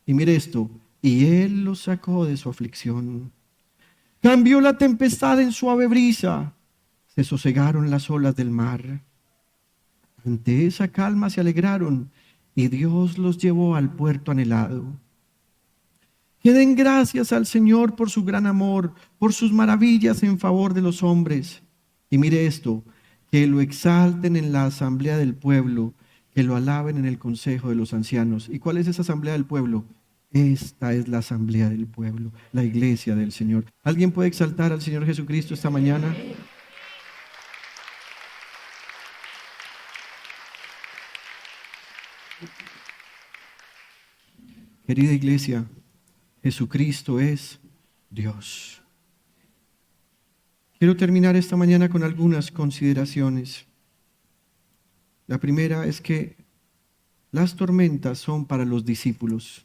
Y mire esto, y Él los sacó de su aflicción. Cambió la tempestad en suave brisa. Se sosegaron las olas del mar. Ante esa calma se alegraron y Dios los llevó al puerto anhelado. Que den gracias al Señor por su gran amor, por sus maravillas en favor de los hombres. Y mire esto, que lo exalten en la asamblea del pueblo, que lo alaben en el consejo de los ancianos. ¿Y cuál es esa asamblea del pueblo? Esta es la asamblea del pueblo, la iglesia del Señor. ¿Alguien puede exaltar al Señor Jesucristo esta mañana? Querida iglesia, Jesucristo es Dios. Quiero terminar esta mañana con algunas consideraciones. La primera es que las tormentas son para los discípulos.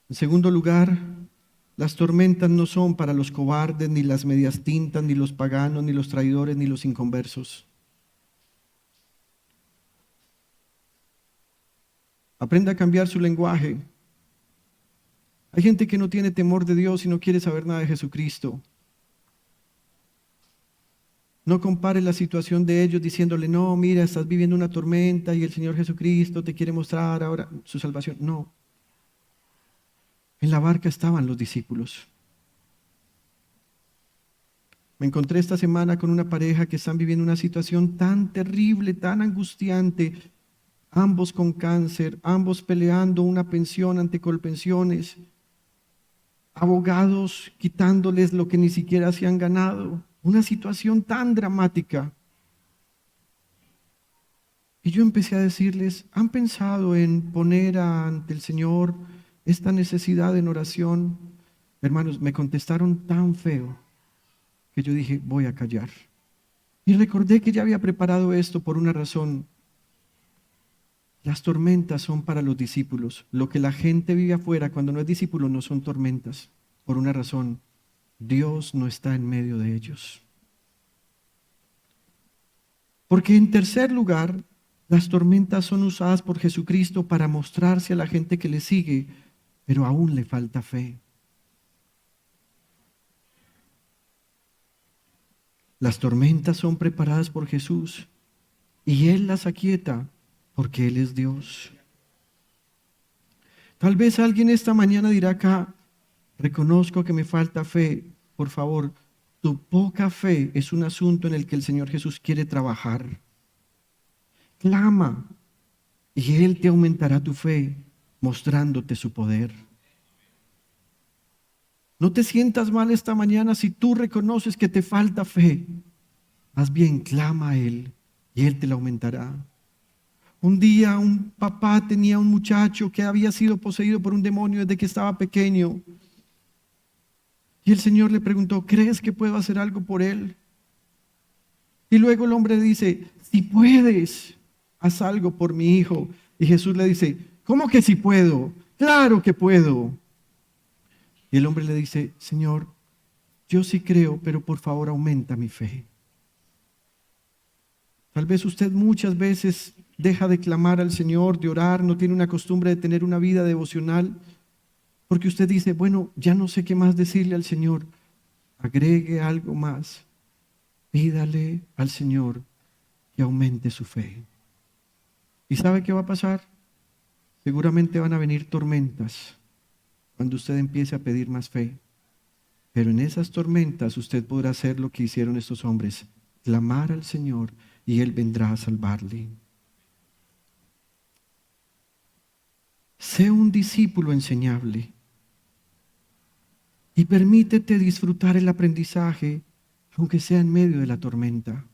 En segundo lugar, las tormentas no son para los cobardes, ni las medias tintas, ni los paganos, ni los traidores, ni los inconversos. Aprenda a cambiar su lenguaje. Hay gente que no tiene temor de Dios y no quiere saber nada de Jesucristo. No compare la situación de ellos diciéndole, no, mira, estás viviendo una tormenta y el Señor Jesucristo te quiere mostrar ahora su salvación. No. En la barca estaban los discípulos. Me encontré esta semana con una pareja que están viviendo una situación tan terrible, tan angustiante, ambos con cáncer, ambos peleando una pensión ante Colpensiones, abogados quitándoles lo que ni siquiera se han ganado, una situación tan dramática. Y yo empecé a decirles, ¿han pensado en poner ante el Señor esta necesidad en oración? Hermanos, me contestaron tan feo que yo dije, voy a callar. Y recordé que ya había preparado esto por una razón. Las tormentas son para los discípulos. Lo que la gente vive afuera cuando no es discípulo no son tormentas. Por una razón, Dios no está en medio de ellos. Porque en tercer lugar, las tormentas son usadas por Jesucristo para mostrarse a la gente que le sigue, pero aún le falta fe. Las tormentas son preparadas por Jesús y Él las aquieta porque Él es Dios. Tal vez alguien esta mañana dirá acá, reconozco que me falta fe. Por favor, tu poca fe es un asunto en el que el Señor Jesús quiere trabajar. Clama y Él te aumentará tu fe, mostrándote su poder. No te sientas mal esta mañana si tú reconoces que te falta fe. Más bien, clama a Él y Él te la aumentará. Un día un papá tenía un muchacho que había sido poseído por un demonio desde que estaba pequeño. Y el Señor le preguntó, ¿crees que puedo hacer algo por él? Y luego el hombre dice, si puedes, haz algo por mi hijo. Y Jesús le dice, ¿cómo que si puedo? Claro que puedo. Y el hombre le dice, Señor, yo sí creo, pero por favor aumenta mi fe. Tal vez usted muchas veces deja de clamar al Señor, de orar, no tiene una costumbre de tener una vida devocional, porque usted dice, bueno, ya no sé qué más decirle al Señor. Agregue algo más. Pídale al Señor que aumente su fe. ¿Y sabe qué va a pasar? Seguramente van a venir tormentas cuando usted empiece a pedir más fe. Pero en esas tormentas usted podrá hacer lo que hicieron estos hombres, clamar al Señor y Él vendrá a salvarle. Sé un discípulo enseñable y permítete disfrutar el aprendizaje, aunque sea en medio de la tormenta.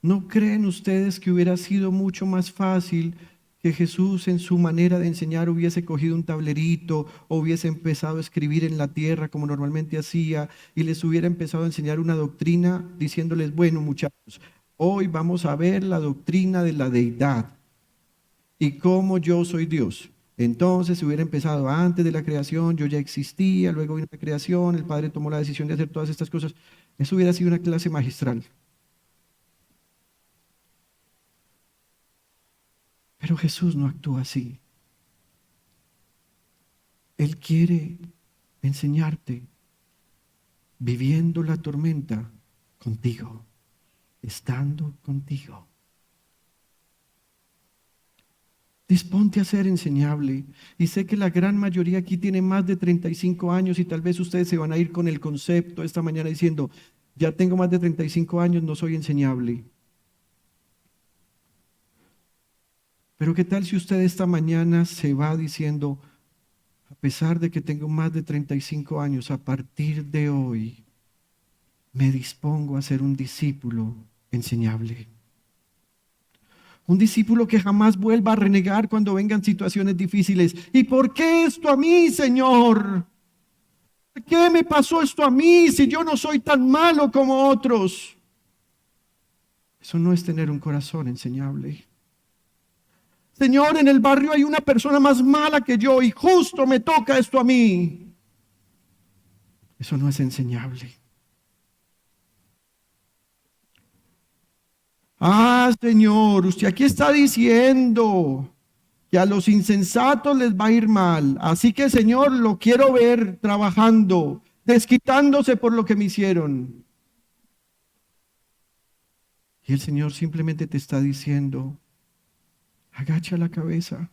¿No creen ustedes que hubiera sido mucho más fácil que Jesús en su manera de enseñar hubiese cogido un tablerito o hubiese empezado a escribir en la tierra como normalmente hacía y les hubiera empezado a enseñar una doctrina diciéndoles, bueno muchachos, hoy vamos a ver la doctrina de la deidad y cómo yo soy Dios? Entonces si hubiera empezado antes de la creación, yo ya existía, luego vino la creación, el Padre tomó la decisión de hacer todas estas cosas. Eso hubiera sido una clase magistral. Pero Jesús no actúa así. Él quiere enseñarte viviendo la tormenta contigo, estando contigo. Disponte a ser enseñable. Y sé que la gran mayoría aquí tiene más de 35 años y tal vez ustedes se van a ir con el concepto esta mañana diciendo, ya tengo más de 35 años, no soy enseñable. Pero ¿qué tal si usted esta mañana se va diciendo, a pesar de que tengo más de 35 años, a partir de hoy me dispongo a ser un discípulo enseñable? Un discípulo que jamás vuelva a renegar cuando vengan situaciones difíciles. ¿Y por qué esto a mí, Señor? ¿Por qué me pasó esto a mí si yo no soy tan malo como otros? Eso no es tener un corazón enseñable. Señor, en el barrio hay una persona más mala que yo y justo me toca esto a mí. Eso no es enseñable. Ah, Señor, usted aquí está diciendo que a los insensatos les va a ir mal. Así que, Señor, lo quiero ver trabajando, desquitándose por lo que me hicieron. Y el Señor simplemente te está diciendo, agacha la cabeza.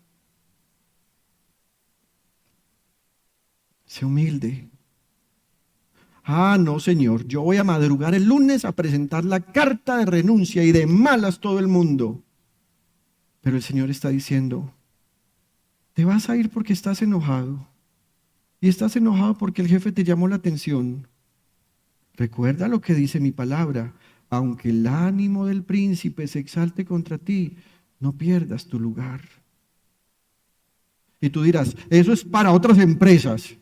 Sé humilde. Ah, no, Señor, yo voy a madrugar el lunes a presentar la carta de renuncia y de malas todo el mundo. Pero el Señor está diciendo, te vas a ir porque estás enojado. Y estás enojado porque el jefe te llamó la atención. Recuerda lo que dice mi palabra. Aunque el ánimo del príncipe se exalte contra ti, no pierdas tu lugar. Y tú dirás, eso es para otras empresas.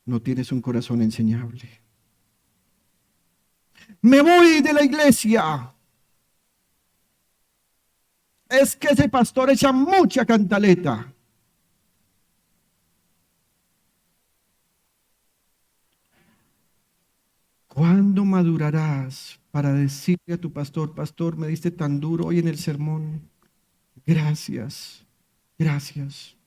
No tienes un corazón enseñable. Me voy de la iglesia. Es que ese pastor echa mucha cantaleta. ¿Cuándo madurarás para decirle a tu pastor, pastor, me diste tan duro hoy en el sermón? Gracias, gracias.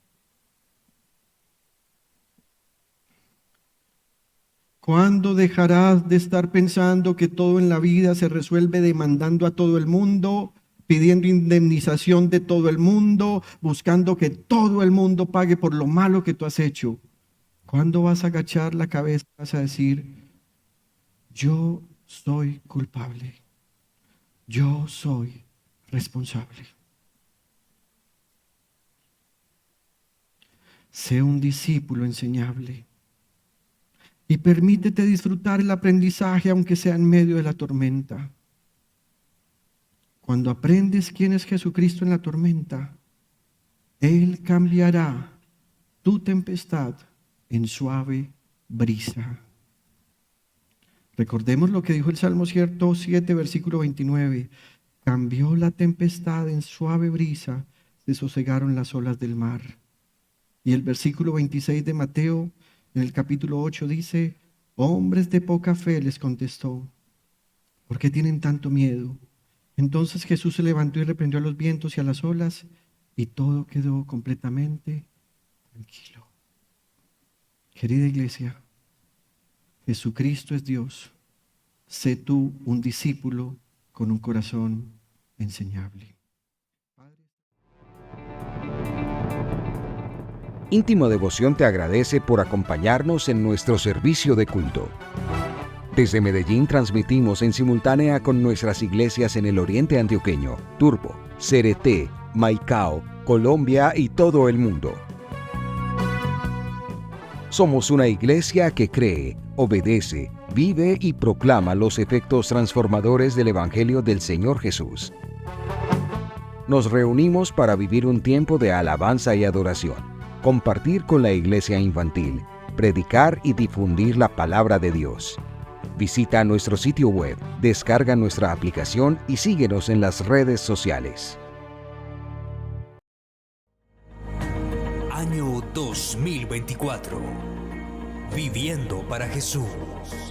¿Cuándo dejarás de estar pensando que todo en la vida se resuelve demandando a todo el mundo, pidiendo indemnización de todo el mundo, buscando que todo el mundo pague por lo malo que tú has hecho? ¿Cuándo vas a agachar la cabeza y vas a decir, yo soy culpable, yo soy responsable? Sé un discípulo enseñable. Y permítete disfrutar el aprendizaje aunque sea en medio de la tormenta. Cuando aprendes quién es Jesucristo en la tormenta, Él cambiará tu tempestad en suave brisa. Recordemos lo que dijo el Salmo 107, versículo 29. Cambió la tempestad en suave brisa, se sosegaron las olas del mar. Y el versículo 26 de Mateo, en el capítulo 8 dice, hombres de poca fe, les contestó, ¿por qué tienen tanto miedo? Entonces Jesús se levantó y reprendió a los vientos y a las olas y todo quedó completamente tranquilo. Querida iglesia, Jesucristo es Dios. Sé tú un discípulo con un corazón enseñable. Íntimo Devoción te agradece por acompañarnos en nuestro servicio de culto. Desde Medellín transmitimos en simultánea con nuestras iglesias en el Oriente Antioqueño, Turbo, Cereté, Maicao, Colombia y todo el mundo. Somos una iglesia que cree, obedece, vive y proclama los efectos transformadores del Evangelio del Señor Jesús. Nos reunimos para vivir un tiempo de alabanza y adoración, compartir con la iglesia infantil, predicar y difundir la palabra de Dios. Visita nuestro sitio web, descarga nuestra aplicación y síguenos en las redes sociales. Año 2024. Viviendo para Jesús.